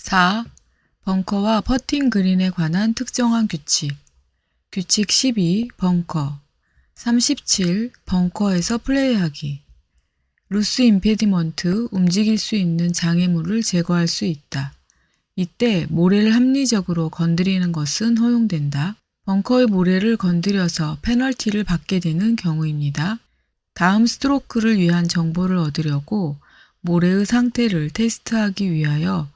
4. 벙커와 퍼팅 그린에 관한 특정한 규칙. 규칙 12. 벙커. 37. 벙커에서 플레이하기. 루스 임페디먼트, 움직일 수 있는 장애물을 제거할 수 있다. 이때 모래를 합리적으로 건드리는 것은 허용된다. 벙커의 모래를 건드려서 페널티를 받게 되는 경우입니다. 다음 스트로크를 위한 정보를 얻으려고 모래의 상태를 테스트하기 위하여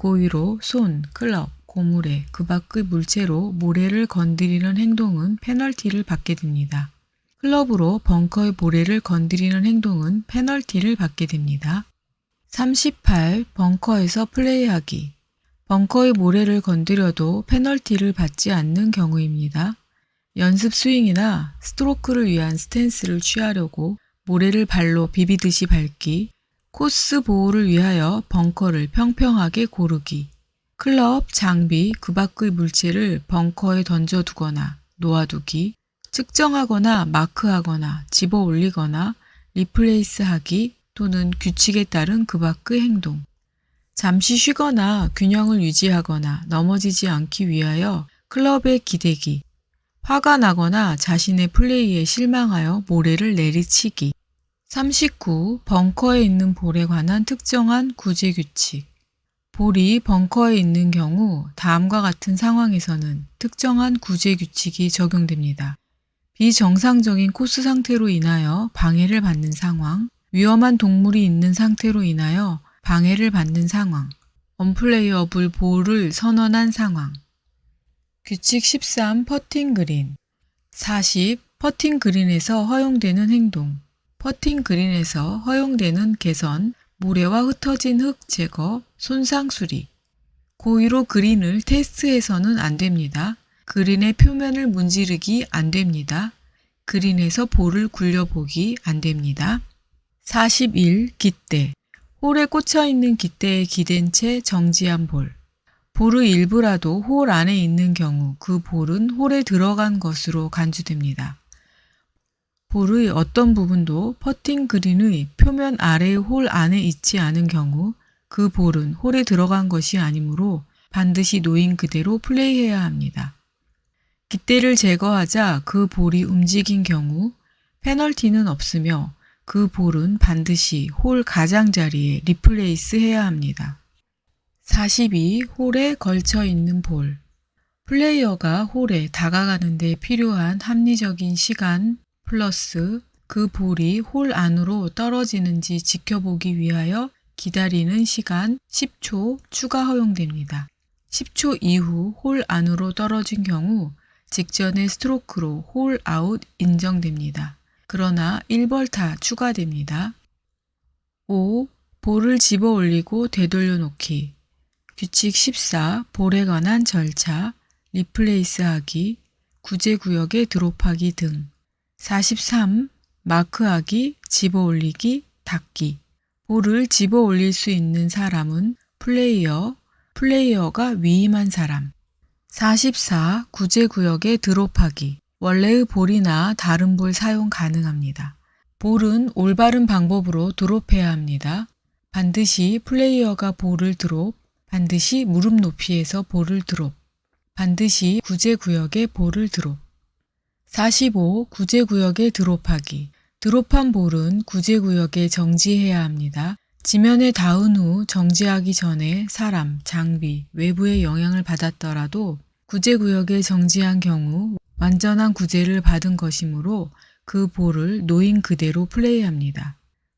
고의로 손, 클럽, 고무래, 그 밖의 물체로 모래를 건드리는 행동은 페널티를 받게 됩니다. 클럽으로 벙커의 모래를 건드리는 행동은 페널티를 받게 됩니다. 38. 벙커에서 플레이하기. 벙커의 모래를 건드려도 페널티를 받지 않는 경우입니다. 연습 스윙이나 스트로크를 위한 스탠스를 취하려고 모래를 발로 비비듯이 밟기, 코스 보호를 위하여 벙커를 평평하게 고르기, 클럽, 장비, 그 밖의 물체를 벙커에 던져두거나 놓아두기, 측정하거나 마크하거나 집어 올리거나 리플레이스하기 또는 규칙에 따른 그 밖의 행동, 잠시 쉬거나 균형을 유지하거나 넘어지지 않기 위하여 클럽에 기대기, 화가 나거나 자신의 플레이에 실망하여 모래를 내리치기. 39. 벙커에 있는 볼에 관한 특정한 구제 규칙. 볼이 벙커에 있는 경우 다음과 같은 상황에서는 특정한 구제 규칙이 적용됩니다. 비정상적인 코스 상태로 인하여 방해를 받는 상황, 위험한 동물이 있는 상태로 인하여 방해를 받는 상황, 언플레이어블 볼을 선언한 상황. 규칙 13. 퍼팅 그린. 40. 퍼팅 그린에서 허용되는 행동. 퍼팅 그린에서 허용되는 개선, 모래와 흩어진 흙 제거, 손상 수리. 고의로 그린을 테스트해서는 안 됩니다. 그린의 표면을 문지르기 안 됩니다. 그린에서 볼을 굴려보기 안 됩니다. 41. 깃대. 홀에 꽂혀 있는 깃대에 기댄 채 정지한 볼. 볼의 일부라도 홀 안에 있는 경우 그 볼은 홀에 들어간 것으로 간주됩니다. 볼의 어떤 부분도 퍼팅 그린의 표면 아래의 홀 안에 있지 않은 경우 그 볼은 홀에 들어간 것이 아니므로 반드시 놓인 그대로 플레이해야 합니다. 깃대를 제거하자 그 볼이 움직인 경우 페널티는 없으며 그 볼은 반드시 홀 가장자리에 리플레이스 해야 합니다. 42. 홀에 걸쳐 있는 볼. 플레이어가 홀에 다가가는 데 필요한 합리적인 시간 플러스 그 볼이 홀 안으로 떨어지는지 지켜보기 위하여 기다리는 시간 10초 추가 허용됩니다. 10초 이후 홀 안으로 떨어진 경우 직전의 스트로크로 홀 아웃 인정됩니다. 그러나 1벌타 추가됩니다. 5. 볼을 집어 올리고 되돌려 놓기. 규칙 14. 볼에 관한 절차, 리플레이스하기, 구제구역에 드롭하기 등. 43. 마크하기, 집어 올리기, 닫기. 볼을 집어 올릴 수 있는 사람은 플레이어, 플레이어가 위임한 사람. 44. 구제구역에 드롭하기. 원래의 볼이나 다른 볼 사용 가능합니다. 볼은 올바른 방법으로 드롭해야 합니다. 반드시 플레이어가 볼을 드롭, 반드시 무릎 높이에서 볼을 드롭, 반드시 구제구역에 볼을 드롭. 45. 구제구역에 드롭하기. 드롭한 볼은 구제구역에 정지해야 합니다. 지면에 닿은 후 정지하기 전에 사람, 장비, 외부의 영향을 받았더라도 구제구역에 정지한 경우 완전한 구제를 받은 것이므로 그 볼을 놓인 그대로 플레이합니다.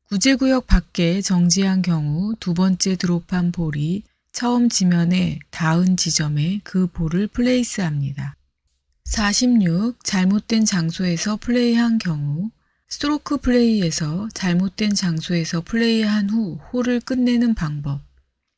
구제구역 밖에 정지한 경우 두 번째 드롭한 볼이 처음 지면에 닿은 지점에 그 볼을 플레이스합니다. 46. 잘못된 장소에서 플레이한 경우. 스트로크 플레이에서 잘못된 장소에서 플레이한 후 홀을 끝내는 방법.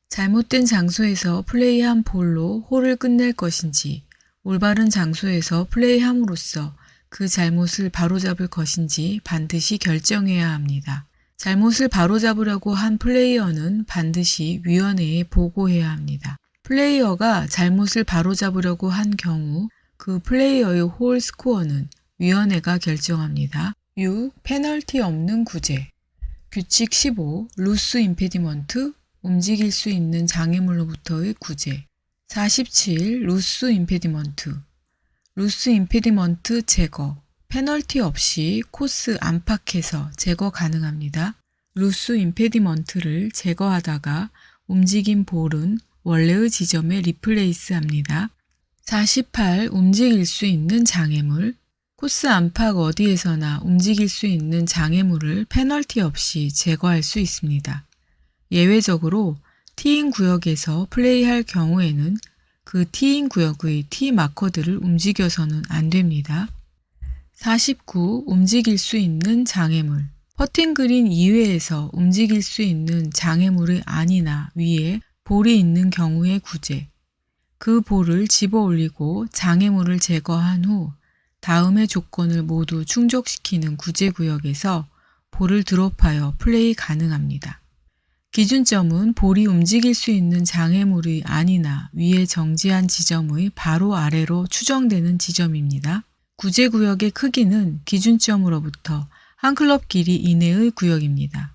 잘못된 장소에서 플레이한 볼로 홀을 끝낼 것인지 올바른 장소에서 플레이함으로써 그 잘못을 바로잡을 것인지 반드시 결정해야 합니다. 잘못을 바로잡으려고 한 플레이어는 반드시 위원회에 보고해야 합니다. 플레이어가 잘못을 바로잡으려고 한 경우 그 플레이어의 홀 스코어는 위원회가 결정합니다. 6. 페널티 없는 구제. 규칙 15. 루스 임페디먼트, 움직일 수 있는 장애물로부터의 구제. 47. 루스 임페디먼트. 루스 임페디먼트 제거. 페널티 없이 코스 안팎에서 제거 가능합니다. 루스 임페디먼트를 제거하다가 움직인 볼은 원래의 지점에 리플레이스합니다. 48. 움직일 수 있는 장애물. 코스 안팎 어디에서나 움직일 수 있는 장애물을 페널티 없이 제거할 수 있습니다. 예외적으로 티인 구역에서 플레이할 경우에는 그 티인 구역의 티 마커들을 움직여서는 안 됩니다. 49. 움직일 수 있는 장애물. 퍼팅 그린 이외에서 움직일 수 있는 장애물의 안이나 위에 볼이 있는 경우의 구제. 그 볼을 집어 올리고 장애물을 제거한 후 다음의 조건을 모두 충족시키는 구제 구역에서 볼을 드롭하여 플레이 가능합니다. 기준점은 볼이 움직일 수 있는 장애물의 안이나 위에 정지한 지점의 바로 아래로 추정되는 지점입니다. 구제 구역의 크기는 기준점으로부터 한 클럽 길이 이내의 구역입니다.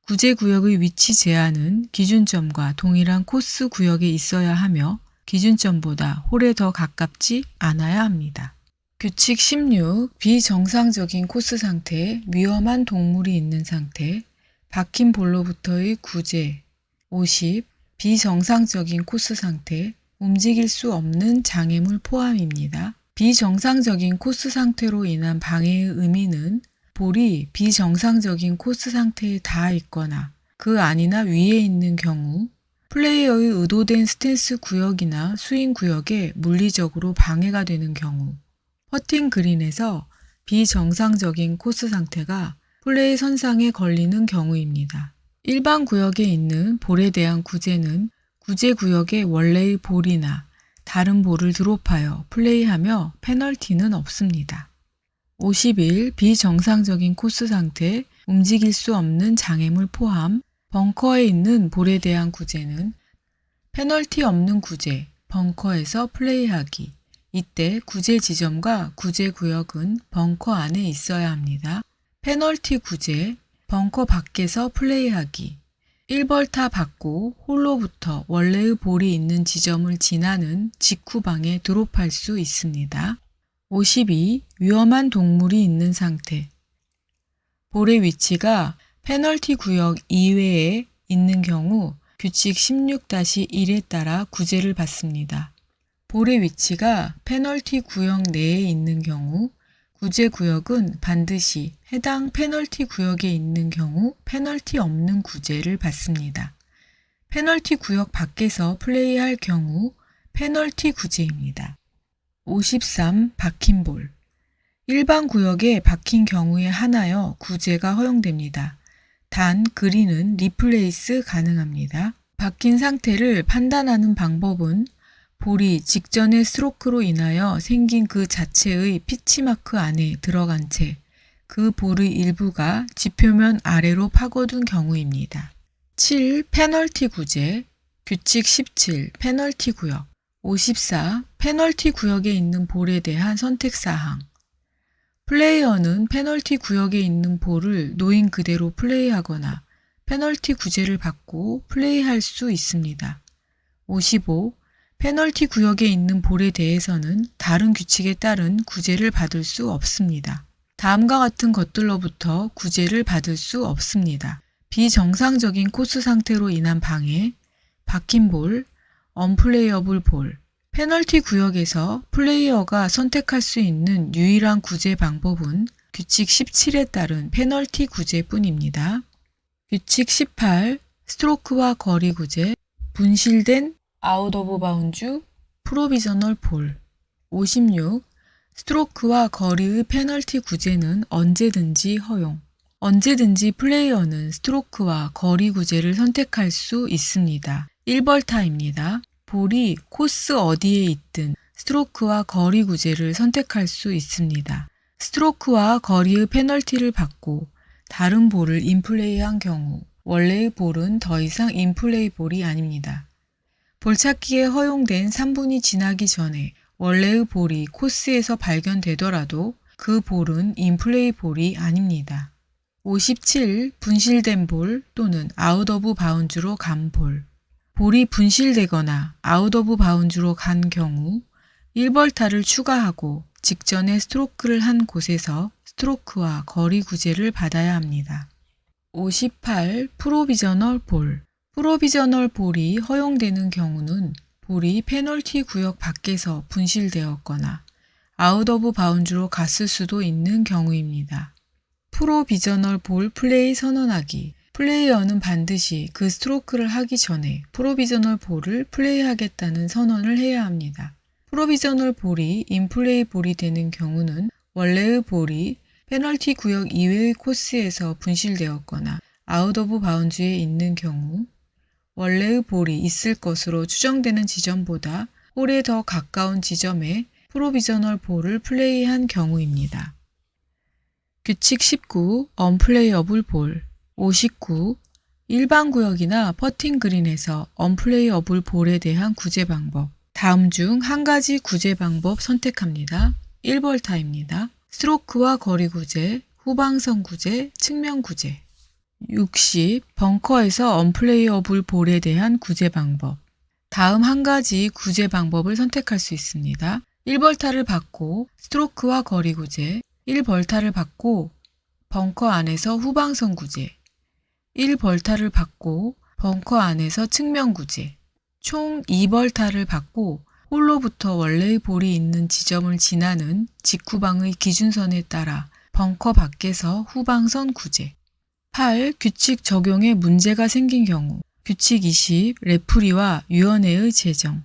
구제 구역의 위치 제한은 기준점과 동일한 코스 구역에 있어야 하며 기준점보다 홀에 더 가깝지 않아야 합니다. 규칙 16. 비정상적인 코스 상태, 위험한 동물이 있는 상태, 박힌 볼로부터의 구제. 50. 비정상적인 코스 상태, 움직일 수 없는 장애물 포함입니다. 비정상적인 코스 상태로 인한 방해의 의미는 볼이 비정상적인 코스 상태에 닿아 있거나 그 안이나 위에 있는 경우, 플레이어의 의도된 스탠스 구역이나 스윙 구역에 물리적으로 방해가 되는 경우, 퍼팅 그린에서 비정상적인 코스 상태가 플레이 선상에 걸리는 경우입니다. 일반 구역에 있는 볼에 대한 구제는 구제 구역의 원래의 볼이나 다른 볼을 드롭하여 플레이하며 페널티는 없습니다. 51. 비정상적인 코스 상태, 움직일 수 없는 장애물 포함, 벙커에 있는 볼에 대한 구제는 페널티 없는 구제, 벙커에서 플레이하기. 이때 구제 지점과 구제 구역은 벙커 안에 있어야 합니다. 페널티 구제, 벙커 밖에서 플레이하기. 1벌타 받고 홀로부터 원래의 볼이 있는 지점을 지나는 직후방에 드롭할 수 있습니다. 52. 위험한 동물이 있는 상태. 볼의 위치가 페널티 구역 이외에 있는 경우 규칙 16-1에 따라 구제를 받습니다. 볼의 위치가 페널티 구역 내에 있는 경우 구제 구역은 반드시 해당 페널티 구역에 있는 경우 페널티 없는 구제를 받습니다. 페널티 구역 밖에서 플레이할 경우 페널티 구제입니다. 53. 박힌 볼. 일반 구역에 박힌 경우에 한하여 구제가 허용됩니다. 단 그린은 리플레이스 가능합니다. 박힌 상태를 판단하는 방법은 볼이 직전의 스트로크로 인하여 생긴 그 자체의 피치마크 안에 들어간 채 그 볼의 일부가 지표면 아래로 파고든 경우입니다. 7. 페널티 구제. 규칙 17. 페널티 구역. 54. 페널티 구역에 있는 볼에 대한 선택사항. 플레이어는 페널티 구역에 있는 볼을 놓인 그대로 플레이하거나 페널티 구제를 받고 플레이할 수 있습니다. 55. 페널티 구역에 있는 볼에 대해서는 다른 규칙에 따른 구제를 받을 수 없습니다. 다음과 같은 것들로부터 구제를 받을 수 없습니다. 비정상적인 코스 상태로 인한 방해, 박힌 볼, 언플레이어블 볼. 페널티 구역에서 플레이어가 선택할 수 있는 유일한 구제 방법은 규칙 17에 따른 페널티 구제뿐입니다. 규칙 18. 스트로크와 거리 구제, 분실된 아웃 오브 바운즈, 프로비저널 볼. 56. 스트로크와 거리의 페널티 구제는 언제든지 허용. 언제든지 플레이어는 스트로크와 거리 구제를 선택할 수 있습니다. 1벌타입니다. 볼이 코스 어디에 있든 스트로크와 거리 구제를 선택할 수 있습니다. 스트로크와 거리의 페널티를 받고 다른 볼을 인플레이한 경우 원래의 볼은 더 이상 인플레이 볼이 아닙니다. 볼찾기에 허용된 3분이 지나기 전에 원래의 볼이 코스에서 발견되더라도 그 볼은 인플레이 볼이 아닙니다. 57. 분실된 볼 또는 아웃 오브 바운즈로 간 볼. 볼이 분실되거나 아웃 오브 바운즈로 간 경우 1벌타를 추가하고 직전에 스트로크를 한 곳에서 스트로크와 거리 구제를 받아야 합니다. 58. 프로비저널 볼. 프로비저널 볼이 허용되는 경우는 볼이 페널티 구역 밖에서 분실되었거나 아웃 오브 바운즈로 갔을 수도 있는 경우입니다. 프로비저널 볼 플레이 선언하기. 플레이어는 반드시 그 스트로크를 하기 전에 프로비저널 볼을 플레이하겠다는 선언을 해야 합니다. 프로비저널 볼이 인플레이 볼이 되는 경우는 원래의 볼이 페널티 구역 이외의 코스에서 분실되었거나 아웃 오브 바운즈에 있는 경우 원래의 볼이 있을 것으로 추정되는 지점보다 홀에 더 가까운 지점에 프로비저널 볼을 플레이한 경우입니다. 규칙 19. 언플레이어블 볼. 59. 일반 구역이나 퍼팅 그린에서 언플레이어블 볼에 대한 구제 방법. 다음 중 한 가지 구제 방법 선택합니다. 1벌타입니다. 스트로크와 거리 구제, 후방선 구제, 측면 구제. 60. 벙커에서 언플레이어블 볼에 대한 구제 방법. 다음 한 가지 구제 방법을 선택할 수 있습니다. 1벌타를 받고 스트로크와 거리 구제, 1벌타를 받고 벙커 안에서 후방선 구제, 1벌타를 받고 벙커 안에서 측면 구제, 총 2벌타를 받고 홀로부터 원래의 볼이 있는 지점을 지나는 직후방의 기준선에 따라 벙커 밖에서 후방선 구제. 8. 규칙 적용에 문제가 생긴 경우. 규칙 20. 레프리와 위원회의 제정.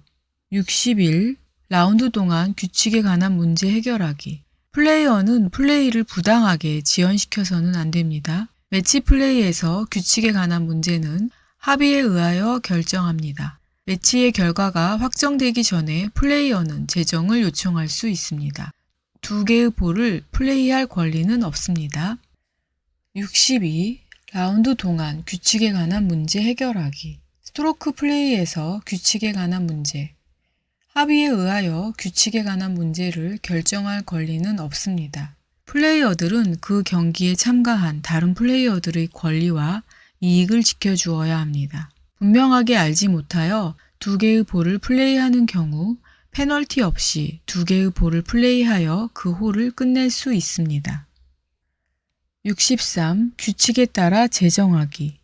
61. 라운드 동안 규칙에 관한 문제 해결하기. 플레이어는 플레이를 부당하게 지연시켜서는 안 됩니다. 매치 플레이에서 규칙에 관한 문제는 합의에 의하여 결정합니다. 매치의 결과가 확정되기 전에 플레이어는 제정을 요청할 수 있습니다. 두 개의 볼을 플레이할 권리는 없습니다. 62. 라운드 동안 규칙에 관한 문제 해결하기. 스트로크 플레이에서 규칙에 관한 문제. 합의에 의하여 규칙에 관한 문제를 결정할 권리는 없습니다. 플레이어들은 그 경기에 참가한 다른 플레이어들의 권리와 이익을 지켜주어야 합니다. 분명하게 알지 못하여 두 개의 볼을 플레이하는 경우 페널티 없이 두 개의 볼을 플레이하여 그 홀을 끝낼 수 있습니다. 63. 규칙에 따라 제정하기.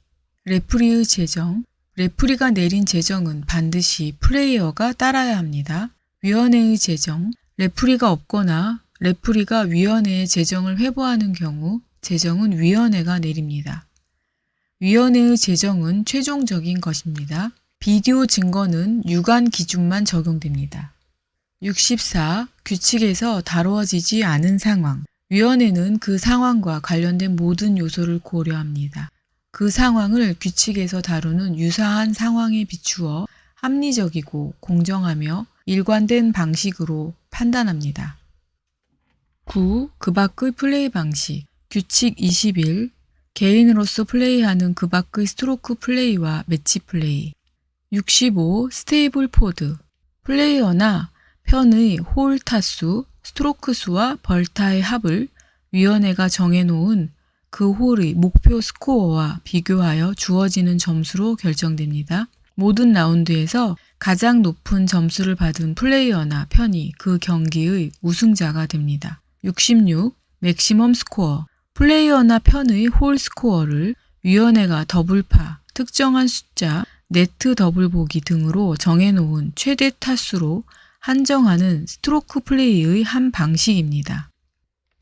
레프리의 제정. 레프리가 내린 제정은 반드시 플레이어가 따라야 합니다. 위원회의 제정. 레프리가 없거나 레프리가 위원회의 제정을 회부하는 경우 제정은 위원회가 내립니다. 위원회의 제정은 최종적인 것입니다. 비디오 증거는 유관 기준만 적용됩니다. 64. 규칙에서 다루어지지 않은 상황. 위원회는 그 상황과 관련된 모든 요소를 고려합니다. 그 상황을 규칙에서 다루는 유사한 상황에 비추어 합리적이고 공정하며 일관된 방식으로 판단합니다. 9. 그 밖의 플레이 방식. 규칙 21. 개인으로서 플레이하는 그 밖의 스트로크 플레이와 매치 플레이. 65. 스테이블 포드. 플레이어나 편의 홀 타수, 스트로크 수와 벌타의 합을 위원회가 정해놓은 그 홀의 목표 스코어와 비교하여 주어지는 점수로 결정됩니다. 모든 라운드에서 가장 높은 점수를 받은 플레이어나 편이 그 경기의 우승자가 됩니다. 66. 맥시멈 스코어. 플레이어나 편의 홀 스코어를 위원회가 더블파, 특정한 숫자, 네트 더블 보기 등으로 정해놓은 최대 타수로 한정하는 스트로크 플레이의 한 방식입니다.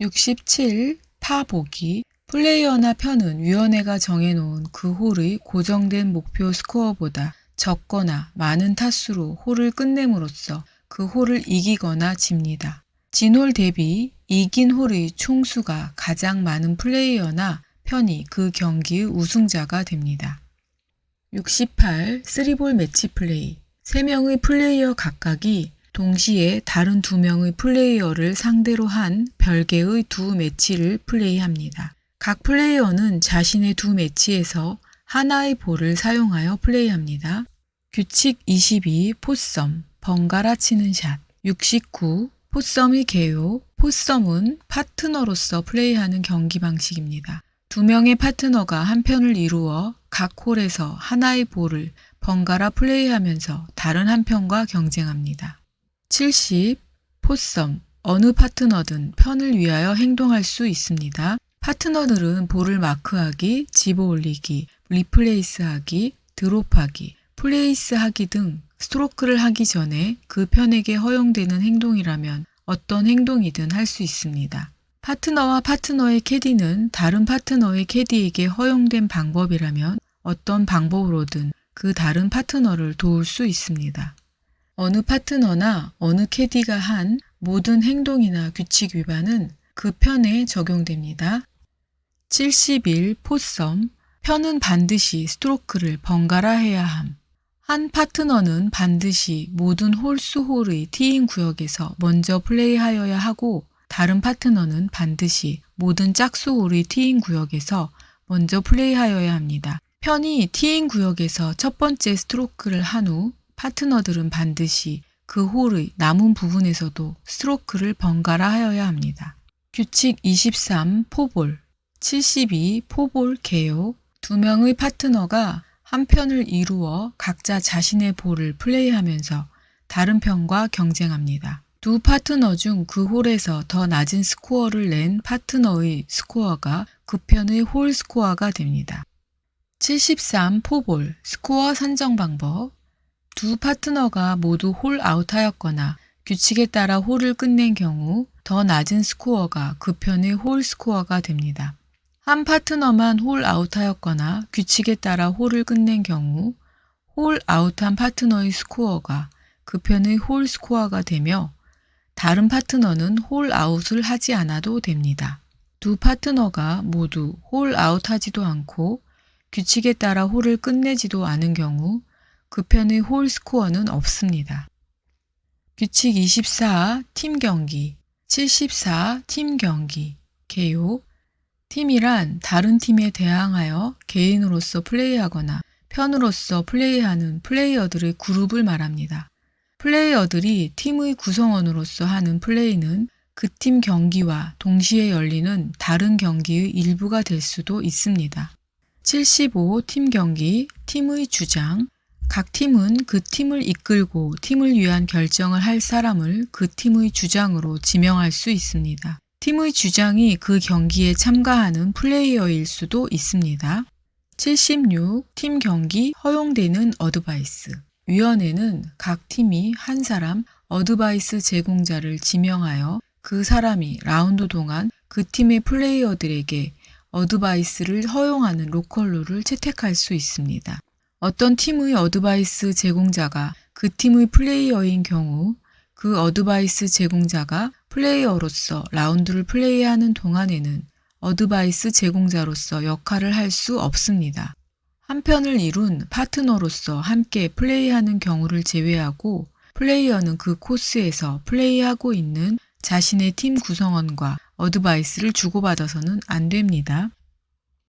67. 파 보기. 플레이어나 편은 위원회가 정해놓은 그 홀의 고정된 목표 스코어보다 적거나 많은 타수로 홀을 끝냄으로써 그 홀을 이기거나 집니다. 진홀 대비 이긴 홀의 총수가 가장 많은 플레이어나 편이 그 경기의 우승자가 됩니다. 68. 3볼 매치 플레이. 3명의 플레이어 각각이 동시에 다른 2명의 플레이어를 상대로 한 별개의 두 매치를 플레이합니다. 각 플레이어는 자신의 두 매치에서 하나의 볼을 사용하여 플레이합니다. 규칙 22. 포썸, 번갈아 치는 샷. 69. 포썸의 개요. 포썸은 파트너로서 플레이하는 경기 방식입니다. 두 명의 파트너가 한 편을 이루어 각 홀에서 하나의 볼을 번갈아 플레이하면서 다른 한 편과 경쟁합니다. 70. 포섬. 어느 파트너든 편을 위하여 행동할 수 있습니다. 파트너들은 볼을 마크하기, 집어 올리기, 리플레이스하기, 드롭하기, 플레이스하기 등 스트로크를 하기 전에 그 편에게 허용되는 행동이라면 어떤 행동이든 할 수 있습니다. 파트너와 파트너의 캐디는 다른 파트너의 캐디에게 허용된 방법이라면 어떤 방법으로든 그 다른 파트너를 도울 수 있습니다. 어느 파트너나 어느 캐디가 한 모든 행동이나 규칙 위반은 그 편에 적용됩니다. 71. 포섬. 편은 반드시 스트로크를 번갈아 해야 함. 한 파트너는 반드시 모든 홀수 홀의 티인 구역에서 먼저 플레이하여야 하고 다른 파트너는 반드시 모든 짝수 홀의 티인 구역에서 먼저 플레이하여야 합니다. 편이 티인 구역에서 첫 번째 스트로크를 한 후 파트너들은 반드시 그 홀의 남은 부분에서도 스트로크를 번갈아 하여야 합니다. 규칙 23. 포볼. 72. 포볼 개요. 두 명의 파트너가 한 편을 이루어 각자 자신의 볼을 플레이하면서 다른 편과 경쟁합니다. 두 파트너 중 그 홀에서 더 낮은 스코어를 낸 파트너의 스코어가 그 편의 홀 스코어가 됩니다. 73. 포볼. 스코어 산정 방법. 두 파트너가 모두 홀 아웃하였거나 규칙에 따라 홀을 끝낸 경우 더 낮은 스코어가 그 편의 홀 스코어가 됩니다. 한 파트너만 홀 아웃하였거나 규칙에 따라 홀을 끝낸 경우 홀 아웃한 파트너의 스코어가 그 편의 홀 스코어가 되며 다른 파트너는 홀 아웃을 하지 않아도 됩니다. 두 파트너가 모두 홀 아웃하지도 않고 규칙에 따라 홀을 끝내지도 않은 경우 그 편의 홀 스코어는 없습니다. 규칙 24. 팀 경기. 74. 팀 경기. 개요. 팀이란 다른 팀에 대항하여 개인으로서 플레이하거나 편으로서 플레이하는 플레이어들의 그룹을 말합니다. 플레이어들이 팀의 구성원으로서 하는 플레이는 그 팀 경기와 동시에 열리는 다른 경기의 일부가 될 수도 있습니다. 75. 팀 경기. 팀의 주장. 각 팀은 그 팀을 이끌고 팀을 위한 결정을 할 사람을 그 팀의 주장으로 지명할 수 있습니다. 팀의 주장이 그 경기에 참가하는 플레이어일 수도 있습니다. 76. 팀 경기 허용되는 어드바이스. 위원회는 각 팀이 한 사람 어드바이스 제공자를 지명하여 그 사람이 라운드 동안 그 팀의 플레이어들에게 어드바이스를 허용하는 로컬룰을 채택할 수 있습니다. 어떤 팀의 어드바이스 제공자가 그 팀의 플레이어인 경우 그 어드바이스 제공자가 플레이어로서 라운드를 플레이하는 동안에는 어드바이스 제공자로서 역할을 할 수 없습니다. 한 편을 이룬 파트너로서 함께 플레이하는 경우를 제외하고 플레이어는 그 코스에서 플레이하고 있는 자신의 팀 구성원과 어드바이스를 주고받아서는 안 됩니다.